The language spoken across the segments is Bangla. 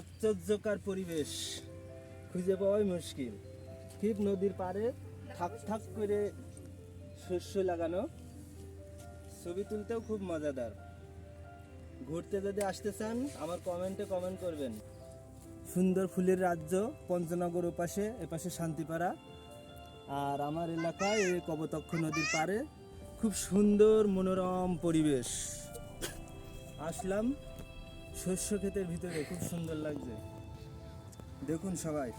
আশ্চর্যকর পরিবেশ খুঁজে পাওয়াই মুশকিল। ঠিক নদীর পাড়ে থাক থাক করে শস্য লাগানো, ছবি তুলতেও খুব মজাদার। ঘুরতে যদি আসতে চান আমার কমেন্টে কমেন্ট করবেন। সুন্দর ফুলের রাজ্য পঞ্চনগর ওপাশে, এপাশে শান্তিপাড়া। আর আমার এলাকায় এই কপোতাক্ষ নদীর পাড়ে খুব সুন্দর মনোরম পরিবেশ। আসলাম শস্য ক্ষেতের ভিতরে, খুব সুন্দর লাগছে। দেখুন সবাই,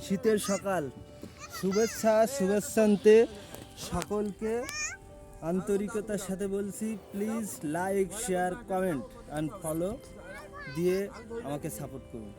শীতের সকাল, শুভেচ্ছান্তে সকলকে আন্তরিকতার সাথে বলছি, please like, share, comment and follow দিয়ে আমাকে সাপোর্ট করুন।